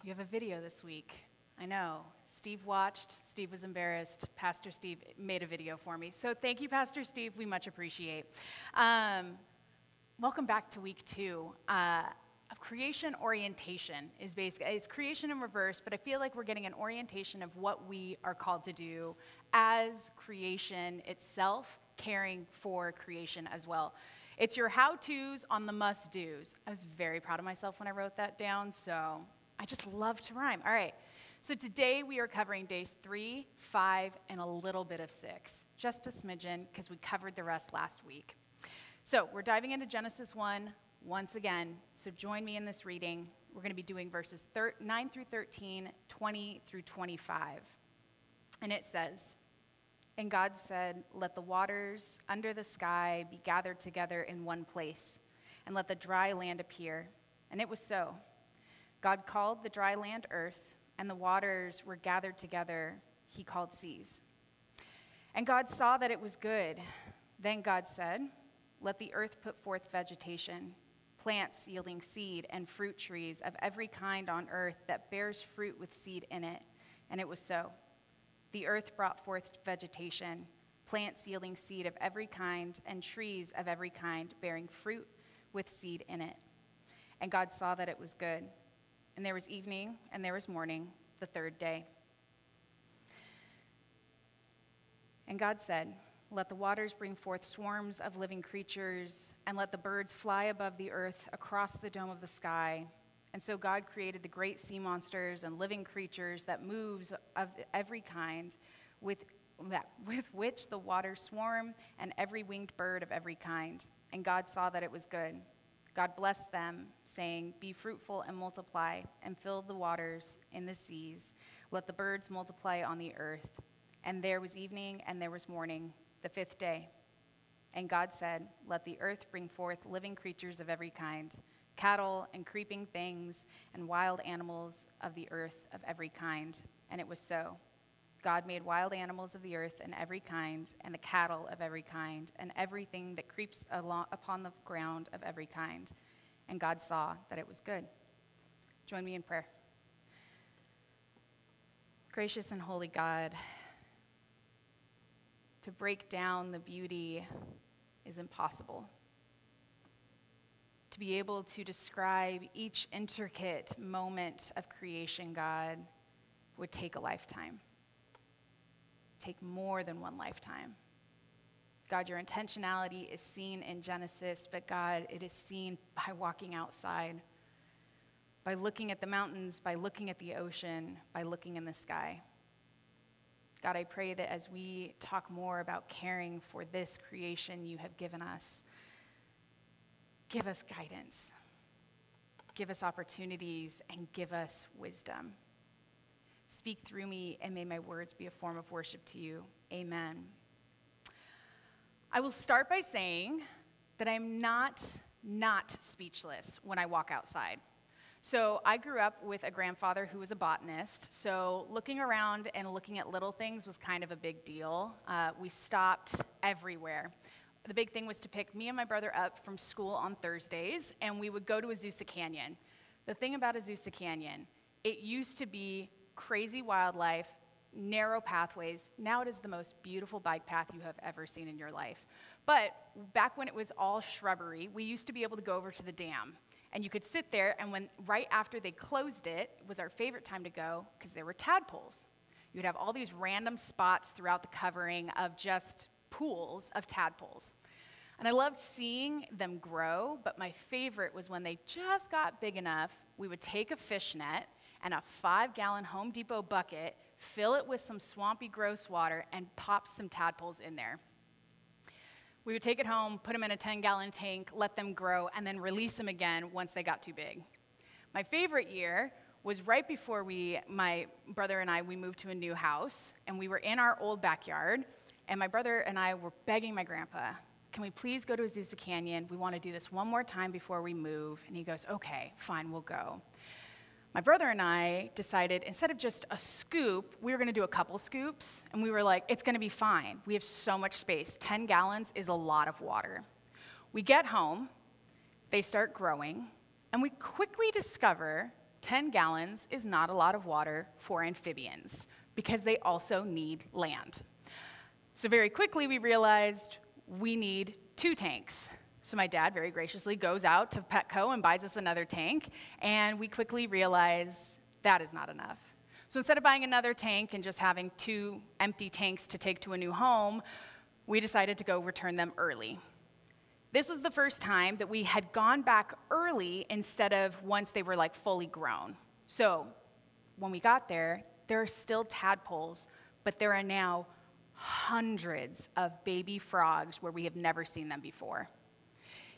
You have a video this week. I know. Steve watched. Steve was embarrassed. Pastor Steve made a video for me. So thank you, Pastor Steve. We much appreciate. Welcome back to week 2 of creation orientation. It's creation in reverse, but I feel like we're getting an orientation of what we are called to do as creation itself, caring for creation as well. It's your how-tos on the must-dos. I was very proud of myself when I wrote that down, so I just love to rhyme. All right, so today we are covering days 3, 5, and a little bit of 6. Just a smidgen, because we covered the rest last week. So we're diving into Genesis 1 once again, so join me in this reading. We're going to be doing verses 9 through 13, 20 through 25. And it says, "And God said, 'Let the waters under the sky be gathered together in one place, and let the dry land appear.' And it was so. God called the dry land earth, and the waters were gathered together he called seas. And God saw that it was good. Then God said, 'Let the earth put forth vegetation, plants yielding seed, and fruit trees of every kind on earth that bears fruit with seed in it.' And it was so. The earth brought forth vegetation, plants yielding seed of every kind, and trees of every kind bearing fruit with seed in it. And God saw that it was good. And there was evening, and there was morning, the third day. And God said, 'Let the waters bring forth swarms of living creatures, and let the birds fly above the earth across the dome of the sky.' And so God created the great sea monsters and living creatures that moves of every kind, with which the waters swarm, and every winged bird of every kind. And God saw that it was good. God blessed them, saying, 'Be fruitful and multiply, and fill the waters in the seas. Let the birds multiply on the earth.' And there was evening, and there was morning, the fifth day. And God said, 'Let the earth bring forth living creatures of every kind, cattle and creeping things, and wild animals of the earth of every kind.' And it was so. God made wild animals of the earth and every kind, and the cattle of every kind, and everything that creeps upon the ground of every kind. And God saw that it was good." Join me in prayer. Gracious and holy God, to break down the beauty is impossible. To be able to describe each intricate moment of creation, God, would take a lifetime. Take more than one lifetime. God, your intentionality is seen in Genesis, but God, it is seen by walking outside, by looking at the mountains, by looking at the ocean, by looking in the sky. God, I pray that as we talk more about caring for this creation you have given us, give us guidance, give us opportunities, and give us wisdom. Speak through me, and may my words be a form of worship to you. Amen. I will start by saying that I'm not speechless when I walk outside. So I grew up with a grandfather who was a botanist, so looking around and looking at little things was kind of a big deal. We stopped everywhere. The big thing was to pick me and my brother up from school on Thursdays, and we would go to Azusa Canyon. The thing about Azusa Canyon, it used to be crazy wildlife, narrow pathways. Now it is the most beautiful bike path you have ever seen in your life. But back when it was all shrubbery, we used to be able to go over to the dam. And you could sit there, and right after they closed it, it was our favorite time to go because there were tadpoles. You would have all these random spots throughout the covering of just pools of tadpoles. And I loved seeing them grow, but my favorite was when they just got big enough, we would take a fish net and a 5-gallon Home Depot bucket, fill it with some swampy, gross water, and pop some tadpoles in there. We would take it home, put them in a 10-gallon tank, let them grow, and then release them again once they got too big. My favorite year was right before my brother and I, we moved to a new house, and we were in our old backyard, and my brother and I were begging my grandpa, "Can we please go to Azusa Canyon? We want to do this one more time before we move." And he goes, "Okay, fine, we'll go." My brother and I decided instead of just a scoop, we were going to do a couple scoops, and we were like, it's going to be fine. We have so much space. 10 gallons is a lot of water. We get home, they start growing, and we quickly discover 10 gallons is not a lot of water for amphibians because they also need land. So very quickly we realized we need 2 tanks. So my dad very graciously goes out to Petco and buys us another tank, and we quickly realize that is not enough. So instead of buying another tank and just having 2 empty tanks to take to a new home, we decided to go return them early. This was the first time that we had gone back early instead of once they were like fully grown. So when we got there are still tadpoles, but there are now hundreds of baby frogs where we have never seen them before.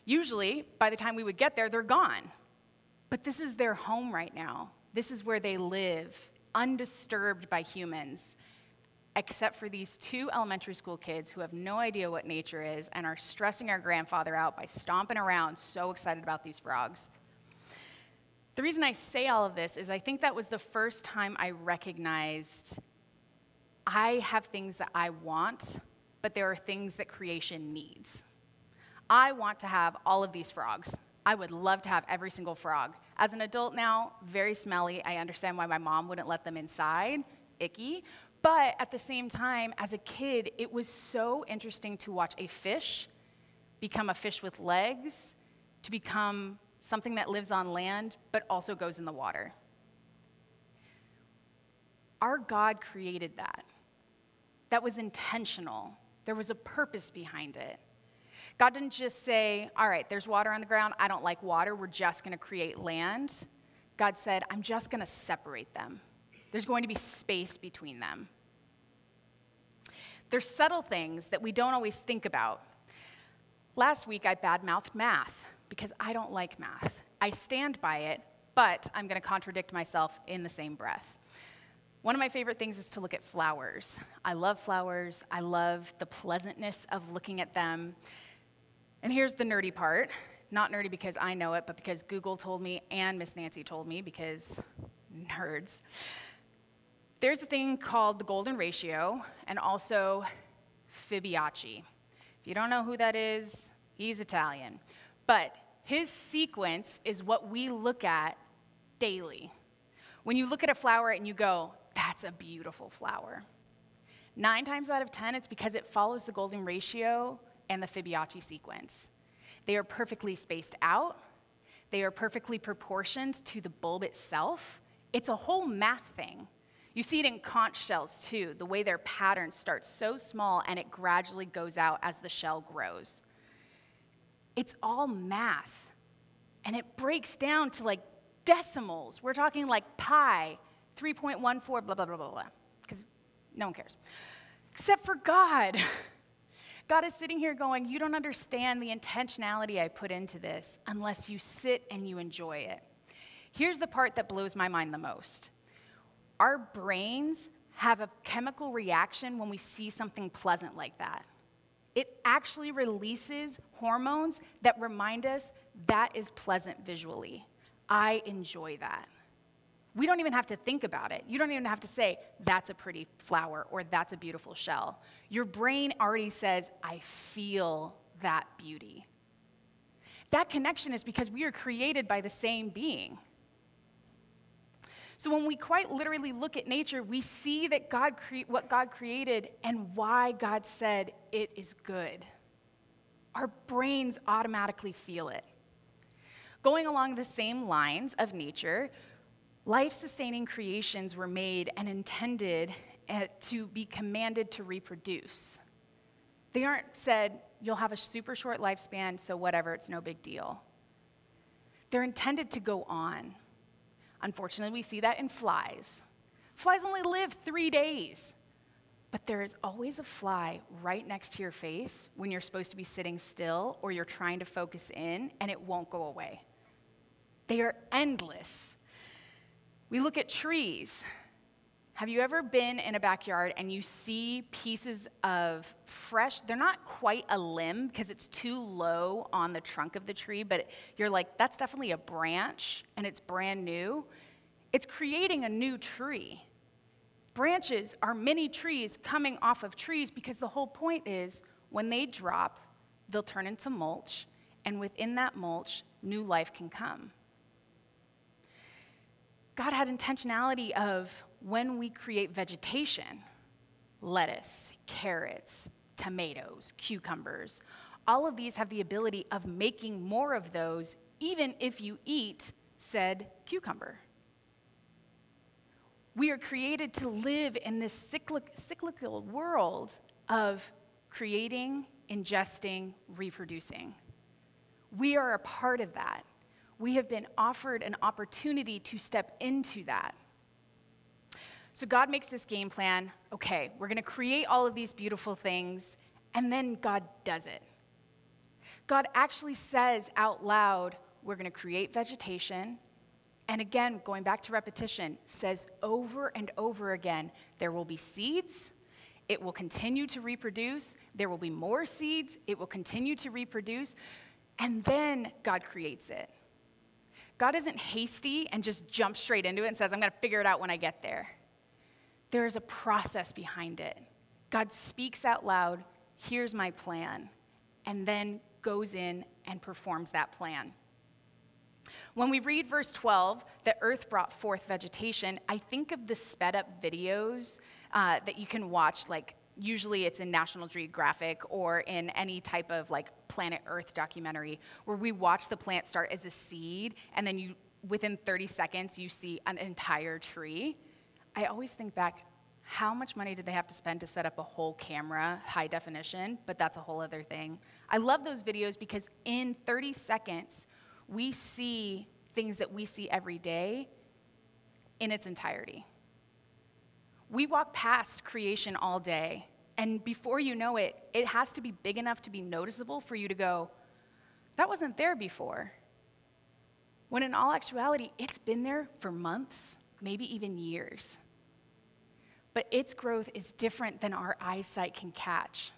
Usually, by the time we would get there, they're gone. But this is their home right now. This is where they live, undisturbed by humans, except for these 2 elementary school kids who have no idea what nature is and are stressing our grandfather out by stomping around, so excited about these frogs. The reason I say all of this is I think that was the first time I recognized I have things that I want, but there are things that creation needs. I want to have all of these frogs. I would love to have every single frog. As an adult now, very smelly. I understand why my mom wouldn't let them inside. Icky. But at the same time, as a kid, it was so interesting to watch a fish become a fish with legs, to become something that lives on land, but also goes in the water. Our God created that. That was intentional. There was a purpose behind it. God didn't just say, all right, there's water on the ground. I don't like water. We're just going to create land. God said, I'm just going to separate them. There's going to be space between them. There's subtle things that we don't always think about. Last week, I badmouthed math because I don't like math. I stand by it, but I'm going to contradict myself in the same breath. One of my favorite things is to look at flowers. I love flowers. I love the pleasantness of looking at them. And here's the nerdy part. Not nerdy because I know it, but because Google told me and Miss Nancy told me, because nerds. There's a thing called the golden ratio and also Fibonacci. If you don't know who that is, he's Italian. But his sequence is what we look at daily. When you look at a flower and you go, that's a beautiful flower. 9 times out of 10, it's because it follows the golden ratio and the Fibonacci sequence. They are perfectly spaced out. They are perfectly proportioned to the bulb itself. It's a whole math thing. You see it in conch shells too, the way their pattern starts so small and it gradually goes out as the shell grows. It's all math, and it breaks down to like decimals. We're talking like pi, 3.14, blah, blah, blah, blah, blah, because no one cares. Except for God. God is sitting here going, you don't understand the intentionality I put into this unless you sit and you enjoy it. Here's the part that blows my mind the most. Our brains have a chemical reaction when we see something pleasant like that. It actually releases hormones that remind us that is pleasant visually. I enjoy that. We don't even have to think about it. You don't even have to say, that's a pretty flower or that's a beautiful shell. Your brain already says, I feel that beauty. That connection is because we are created by the same being. So when we quite literally look at nature, we see that what God created and why God said it is good. Our brains automatically feel it. Going along the same lines of nature, life-sustaining creations were made and intended to be commanded to reproduce. They aren't said, you'll have a super short lifespan, so whatever, it's no big deal. They're intended to go on. Unfortunately, we see that in flies. Flies only live 3 days. But there is always a fly right next to your face when you're supposed to be sitting still or you're trying to focus in, and it won't go away. They are endless. We look at trees. Have you ever been in a backyard and you see pieces of fresh, they're not quite a limb because it's too low on the trunk of the tree, but you're like, that's definitely a branch and it's brand new. It's creating a new tree. Branches are mini trees coming off of trees because the whole point is when they drop, they'll turn into mulch, and within that mulch, new life can come. God had intentionality of when we create vegetation, lettuce, carrots, tomatoes, cucumbers, all of these have the ability of making more of those even if you eat said cucumber. We are created to live in this cyclical world of creating, ingesting, reproducing. We are a part of that. We have been offered an opportunity to step into that. So God makes this game plan. Okay, we're going to create all of these beautiful things, and then God does it. God actually says out loud, we're going to create vegetation. And again, going back to repetition, says over and over again, there will be seeds. It will continue to reproduce. There will be more seeds. It will continue to reproduce. And then God creates it. God isn't hasty and just jumps straight into it and says, I'm going to figure it out when I get there. There is a process behind it. God speaks out loud, here's my plan, and then goes in and performs that plan. When we read verse 12, the earth brought forth vegetation, I think of the sped up videos that you can watch, like usually it's in National Geographic or in any type of like Planet Earth documentary, where we watch the plant start as a seed, and then within 30 seconds, you see an entire tree. I always think back, how much money did they have to spend to set up a whole camera, high definition? But that's a whole other thing. I love those videos because in 30 seconds, we see things that we see every day in its entirety. We walk past creation all day, and before you know it, it has to be big enough to be noticeable for you to go, that wasn't there before. When in all actuality, it's been there for months, maybe even years. But its growth is different than our eyesight can catch.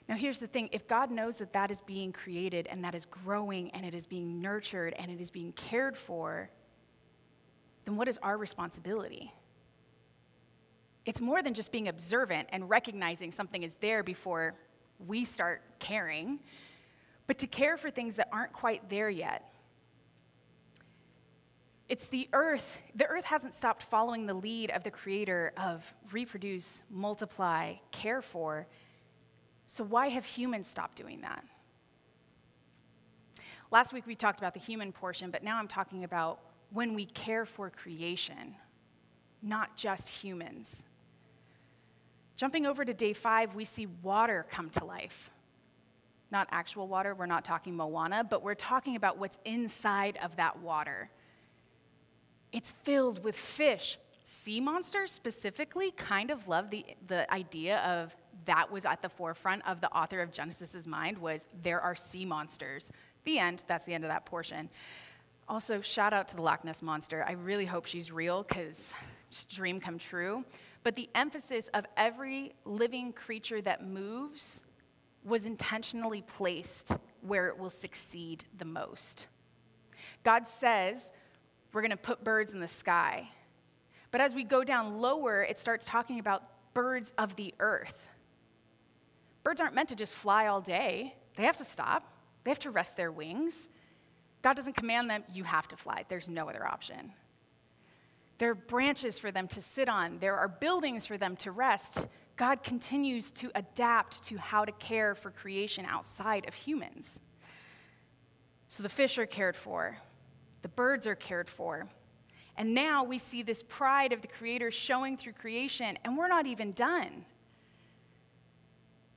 Now here's the thing, if God knows that that is being created and that is growing and it is being nurtured and it is being cared for, then what is our responsibility? It's more than just being observant and recognizing something is there before we start caring, but to care for things that aren't quite there yet. It's the earth. The earth hasn't stopped following the lead of the Creator of reproduce, multiply, care for. So why have humans stopped doing that? Last week we talked about the human portion, but now I'm talking about when we care for creation, not just humans. Jumping over to day 5, we see water come to life. Not actual water, we're not talking Moana, but we're talking about what's inside of that water. It's filled with fish. Sea monsters specifically kind of love the idea of that was at the forefront of the author of Genesis' mind was there are sea monsters. The end, that's the end of that portion. Also, shout out to the Loch Ness Monster. I really hope she's real because dream come true. But the emphasis of every living creature that moves was intentionally placed where it will succeed the most. God says, we're going to put birds in the sky. But as we go down lower, it starts talking about birds of the earth. Birds aren't meant to just fly all day. They have to stop. They have to rest their wings. God doesn't command them, you have to fly. There's no other option. There are branches for them to sit on. There are buildings for them to rest. God continues to adapt to how to care for creation outside of humans. So the fish are cared for. The birds are cared for. And now we see this pride of the Creator showing through creation, and we're not even done.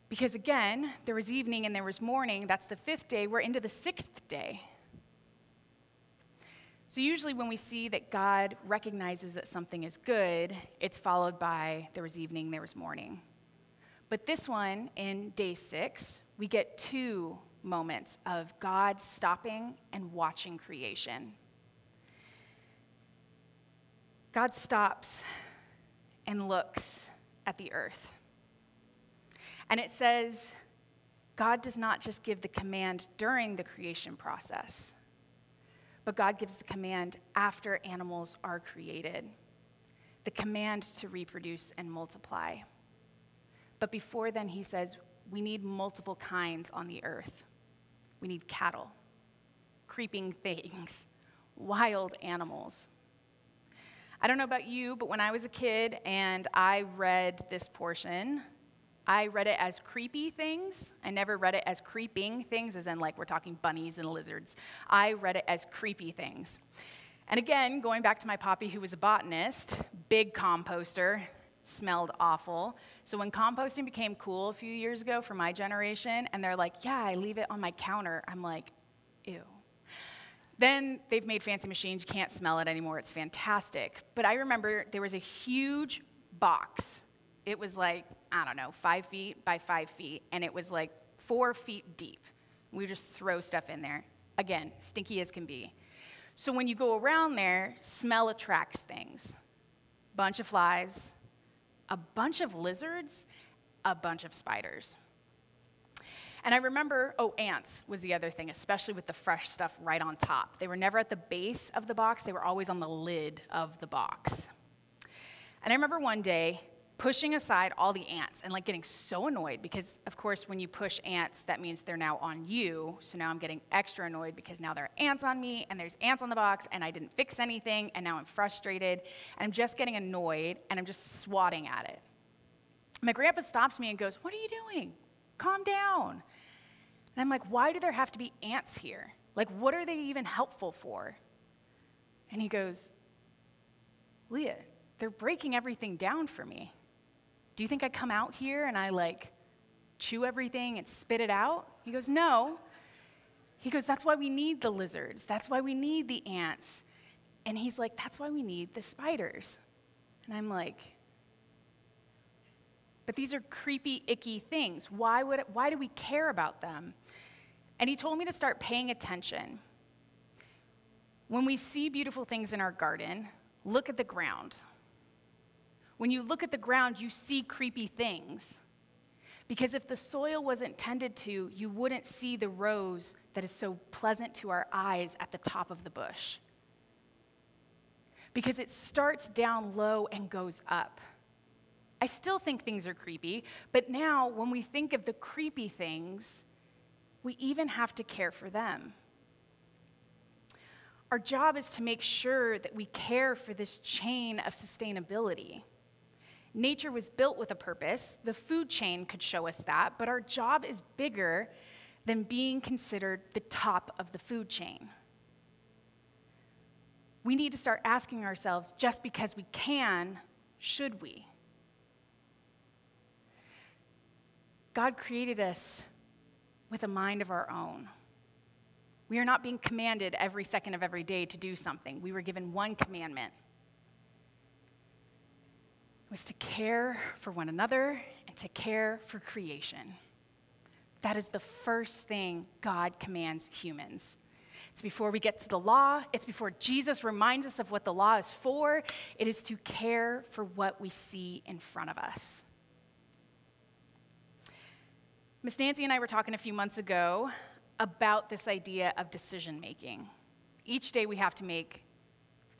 Because again, there was evening and there was morning. That's the 5th day. We're into the 6th day. So usually when we see that God recognizes that something is good, it's followed by there was evening, there was morning. But this one, in day 6, we get 2 moments of God stopping and watching creation. God stops and looks at the earth. And it says, God does not just give the command during the creation process, but God gives the command after animals are created, the command to reproduce and multiply. But before then, he says, we need multiple kinds on the earth. We need cattle, creeping things, wild animals. I don't know about you, but when I was a kid and I read this portion, I read it as creepy things. I never read it as creeping things, as in like we're talking bunnies and lizards. I read it as creepy things. And again, going back to my poppy who was a botanist, big composter, smelled awful. So when composting became cool a few years ago for my generation, and they're like, yeah, I leave it on my counter, I'm like, ew. Then they've made fancy machines, you can't smell it anymore, it's fantastic. But I remember there was a huge box. It was like, I don't know, 5 feet by 5 feet, and it was like 4 feet deep. We would just throw stuff in there. Again, stinky as can be. So when you go around there, smell attracts things. Bunch of flies, a bunch of lizards, a bunch of spiders. And I remember, ants was the other thing, especially with the fresh stuff right on top. They were never at the base of the box, they were always on the lid of the box. And I remember one day pushing aside all the ants and like getting so annoyed because, of course, when you push ants, that means they're now on you. So now I'm getting extra annoyed because now there are ants on me and there's ants on the box and I didn't fix anything and now I'm frustrated and I'm just getting annoyed and I'm just swatting at it. My grandpa stops me and goes, "What are you doing? Calm down." And I'm like, "Why do there have to be ants here? Like, what are they even helpful for?" And he goes, "Leah, they're breaking everything down for me. Do you think I come out here and I like chew everything and spit it out?" He goes, "No." He goes, "That's why we need the lizards. That's why we need the ants." And he's like, "That's why we need the spiders." And I'm like, "But these are creepy, icky things. Why do we care about them?" And he told me to start paying attention. When we see beautiful things in our garden, look at the ground. When you look at the ground, you see creepy things. Because if the soil wasn't tended to, you wouldn't see the rose that is so pleasant to our eyes at the top of the bush. Because it starts down low and goes up. I still think things are creepy, but now when we think of the creepy things, we even have to care for them. Our job is to make sure that we care for this chain of sustainability. Nature was built with a purpose. The food chain could show us that, but our job is bigger than being considered the top of the food chain. We need to start asking ourselves, just because we can, should we? God created us with a mind of our own. We are not being commanded every second of every day to do something. We were given one commandment. It was to care for one another and to care for creation. That is the first thing God commands humans. It's before we get to the law. It's before Jesus reminds us of what the law is for. It is to care for what we see in front of us. Miss Nancy and I were talking a few months ago about this idea of decision making. Each day we have to make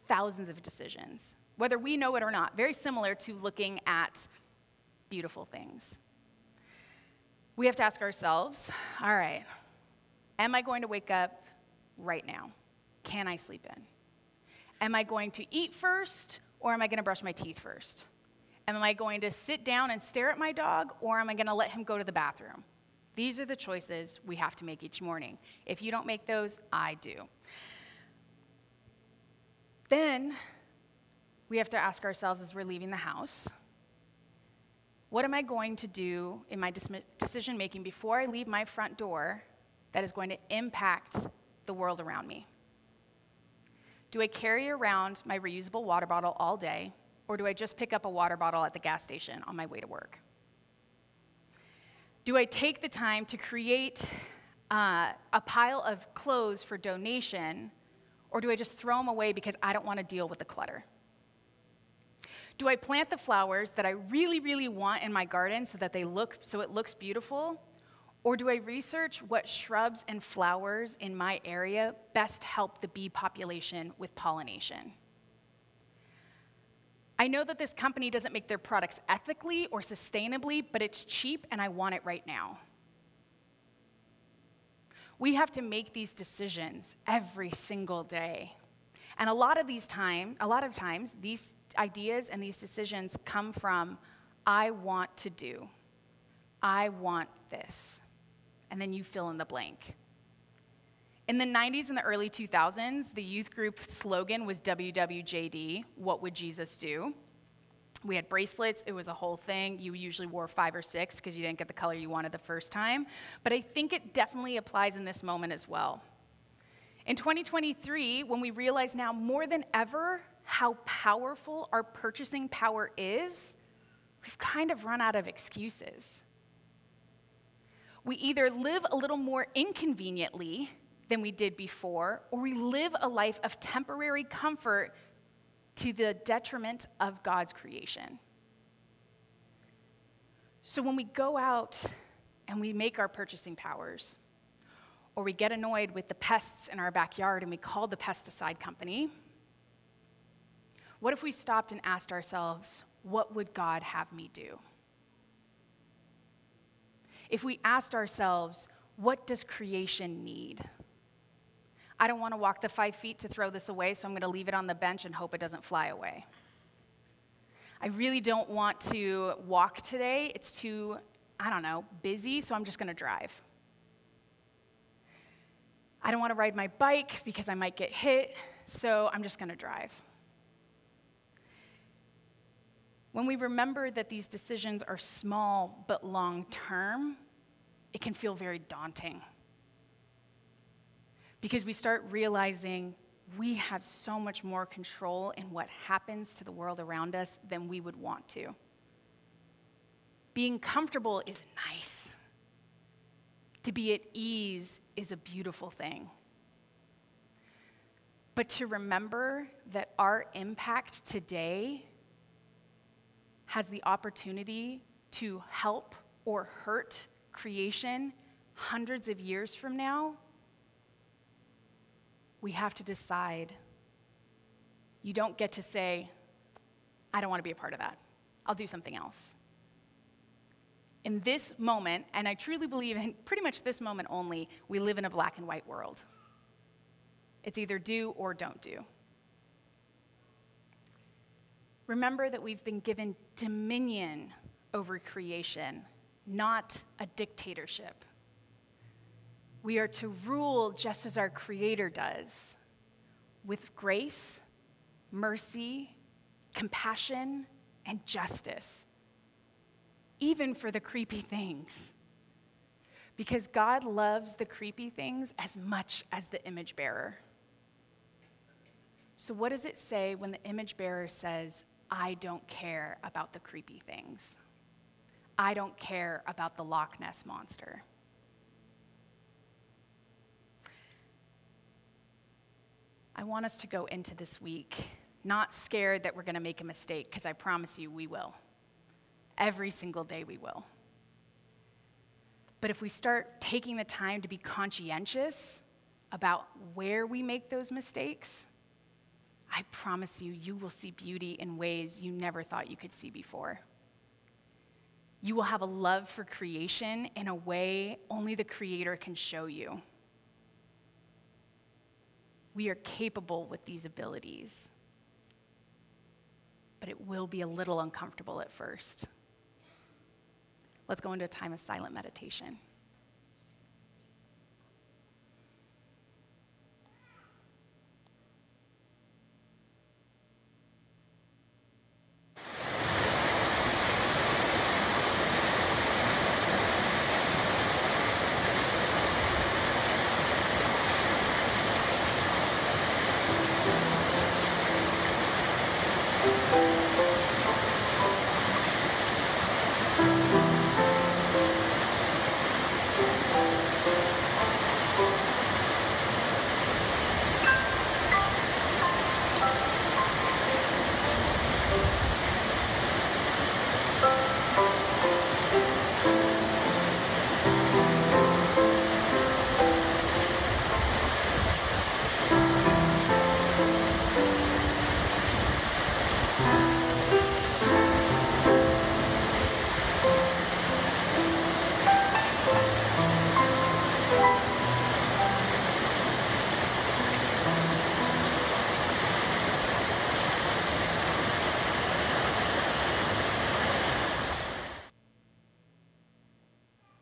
thousands of decisions, whether we know it or not, very similar to looking at beautiful things. We have to ask ourselves, all right, am I going to wake up right now? Can I sleep in? Am I going to eat first, or am I going to brush my teeth first? Am I going to sit down and stare at my dog, or am I going to let him go to the bathroom? These are the choices we have to make each morning. If you don't make those, I do. Then we have to ask ourselves as we're leaving the house, what am I going to do in my decision making before I leave my front door that is going to impact the world around me? Do I carry around my reusable water bottle all day, or do I just pick up a water bottle at the gas station on my way to work? Do I take the time to create a pile of clothes for donation, or do I just throw them away because I don't want to deal with the clutter? Do I plant the flowers that I really, really want in my garden so that it looks beautiful, or do I research what shrubs and flowers in my area best help the bee population with pollination? I know that this company doesn't make their products ethically or sustainably, but it's cheap and I want it right now. We have to make these decisions every single day. And a lot of times, these ideas and these decisions come from, I want to do. I want this. And then you fill in the blank. In the 90s and the early 2000s, the youth group slogan was WWJD, what would Jesus do? We had bracelets. It was a whole thing. You usually wore 5 or 6 because you didn't get the color you wanted the first time. But I think it definitely applies in this moment as well. In 2023, when we realize now more than ever how powerful our purchasing power is, we've kind of run out of excuses. We either live a little more inconveniently than we did before, or we live a life of temporary comfort to the detriment of God's creation. So when we go out and we make our purchasing powers, or we get annoyed with the pests in our backyard and we call the pesticide company, what if we stopped and asked ourselves, what would God have me do? If we asked ourselves, what does creation need? I don't want to walk the 5 feet to throw this away, so I'm going to leave it on the bench and hope it doesn't fly away. I really don't want to walk today. It's too, busy, so I'm just going to drive. I don't want to ride my bike because I might get hit, so I'm just going to drive. When we remember that these decisions are small but long-term, it can feel very daunting. Because we start realizing we have so much more control in what happens to the world around us than we would want to. Being comfortable is nice. To be at ease is a beautiful thing. But to remember that our impact today has the opportunity to help or hurt creation hundreds of years from now, we have to decide. You don't get to say, I don't want to be a part of that. I'll do something else. In this moment, and I truly believe in pretty much this moment only, we live in a black and white world. It's either do or don't do. Remember that we've been given dominion over creation, not a dictatorship. We are to rule just as our Creator does, with grace, mercy, compassion, and justice, even for the creepy things. Because God loves the creepy things as much as the image bearer. So what does it say when the image bearer says, I don't care about the creepy things? I don't care about the Loch Ness Monster. I want us to go into this week not scared that we're going to make a mistake, because I promise you we will. Every single day we will. But if we start taking the time to be conscientious about where we make those mistakes, I promise you, you will see beauty in ways you never thought you could see before. You will have a love for creation in a way only the Creator can show you. We are capable with these abilities, but it will be a little uncomfortable at first. Let's go into a time of silent meditation.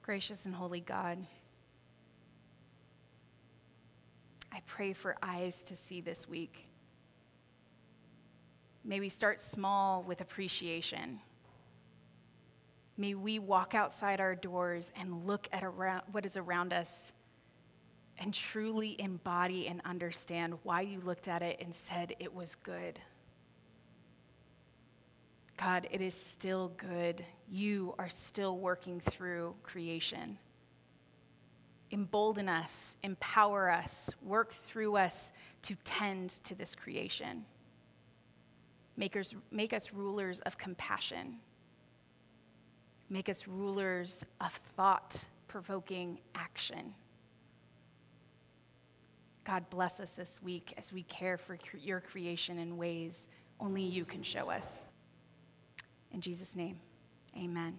Gracious and holy God, I pray for eyes to see this week. May we start small with appreciation. May we walk outside our doors and look at what is around us and truly embody and understand why you looked at it and said it was good. God, it is still good. You are still working through creation. Embolden us, empower us, work through us to tend to this creation. Make us rulers of compassion. Make us rulers of thought-provoking action. God, bless us this week as we care for your creation in ways only you can show us. In Jesus' name, amen.